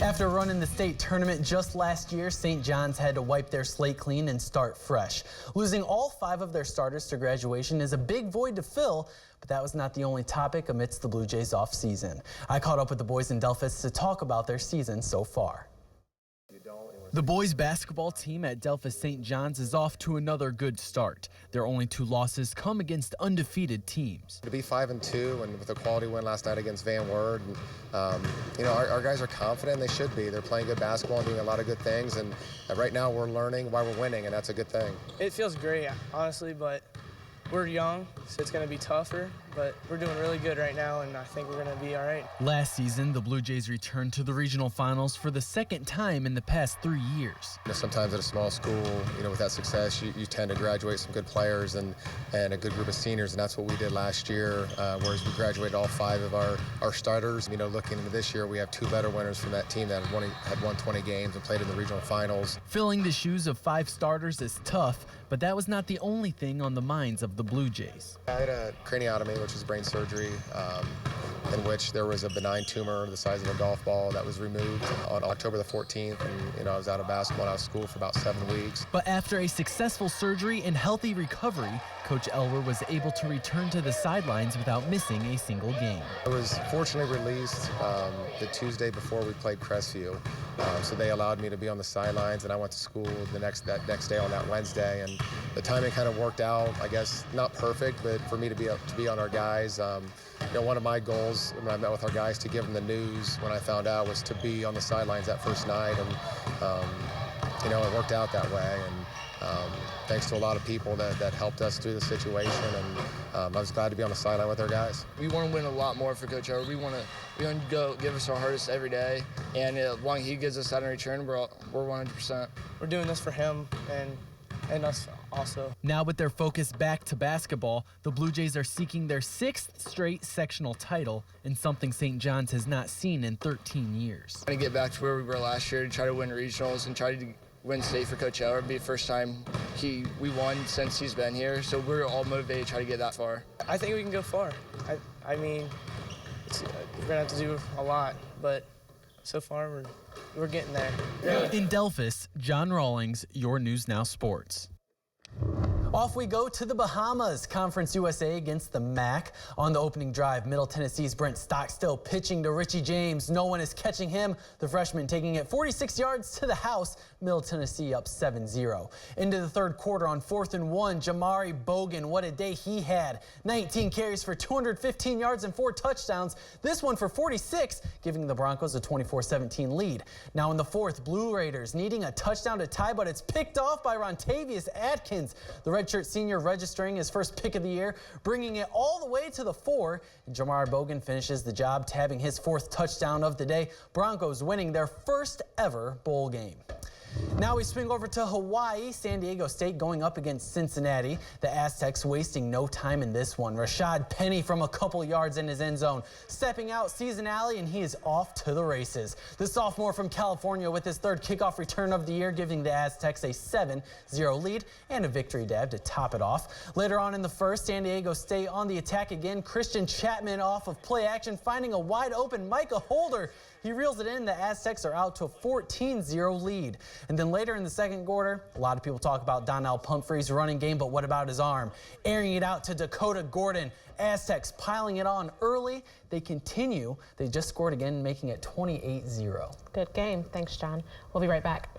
After running the state tournament just last year, St. John's had to wipe their slate clean and start fresh. Losing all 5 of their starters to graduation is a big void to fill, but that was not the only topic amidst the Blue Jays off season. I caught up with the boys in Delphos to talk about their season so far. The boys basketball team at Delphos St. John's is off to another good start. Their only 2 losses come against undefeated teams. To be 5-2 and with a quality win last night against Van Wert, and, our guys are confident. They should be. They're playing good basketball and doing a lot of good things. And right now we're learning why we're winning, and that's a good thing. It feels great, honestly, but we're young, so it's going to be tougher, but we're doing really good right now, and I think we're going to be all right. Last season, the Blue Jays returned to the regional finals for the 2nd time in the past 3 years. Sometimes at a small school, with that success, you tend to graduate some good players and a good group of seniors, and that's what we did last year, whereas we graduated all 5 of our starters. Looking into this year, we have 2 better winners from that team that had won 20 games and played in the regional finals. Filling the shoes of 5 starters is tough, but that was not the only thing on the minds of the Blue Jays. I had a craniotomy, which is brain surgery, in which there was a benign tumor the size of a golf ball that was removed on October the 14th. And, I was out of basketball and out of school for about 7 weeks. But after a successful surgery and healthy recovery, Coach Elwer was able to return to the sidelines without missing a single game. I was fortunately released the Tuesday before we played Crestview. So they allowed me to be on the sidelines, and I went to school that next day on that Wednesday. And the timing kind of worked out, I guess, not perfect, but for me to be on our guys. One of my goals when I met with our guys to give them the news when I found out was to be on the sidelines that first night, and it worked out that way. And thanks to a lot of people that helped us through the situation, and I was glad to be on the sideline with our guys. We want to win a lot more for Coach Elwer. We want to go give us our hardest every day, and as long as he gives us that in return, we're 100%. We're doing this for him and us also. Now with their focus back to basketball, the Blue Jays are seeking their 6th straight sectional title, and something St. John's has not seen in 13 years. Trying to get back to where we were last year, to try to win regionals and try to win state for Coach Elwer. It'll be the first time we won since he's been here, so we're all motivated to try to get that far. I think we can go far. I mean, we're gonna have to do a lot, but so far we're getting there. In Delphos, John Rawlings, your News Now Sports. Off we go to the Bahamas. Conference USA against the MAC. On the opening drive, Middle Tennessee's Brent Stockstill pitching to Richie James. No one is catching him. The freshman taking it 46 yards to the house. Middle Tennessee up 7-0. Into the 3rd quarter on 4th and 1, Jamari Bogan. What a day he had. 19 carries for 215 yards and 4 touchdowns. This one for 46, giving the Broncos a 24-17 lead. Now in the 4th, Blue Raiders needing a touchdown to tie, but it's picked off by Rontavious Atkins. The redshirt senior registering his first pick of the year, bringing it all the way to the 4. And Jamar Bogan finishes the job, tabbing his 4th touchdown of the day. Broncos winning their first ever bowl game. Now we swing over to Hawaii. San Diego State going up against Cincinnati. The Aztecs wasting no time in this one. Rashad Penny from a couple yards in his end zone. Stepping out, sees an alley, and he is off to the races. The sophomore from California with his 3rd kickoff return of the year, giving the Aztecs a 7-0 lead and a victory dab to top it off. Later on in the 1st, San Diego State on the attack again. Christian Chapman off of play action, finding a wide open Micah Holder. He reels it in. The Aztecs are out to a 14-0 lead. And then later in the 2nd quarter, a lot of people talk about Donnell Pumphrey's running game, but what about his arm? Airing it out to Dakota Gordon. Aztecs piling it on early. They continue. They just scored again, making it 28-0. Good game. Thanks, John. We'll be right back.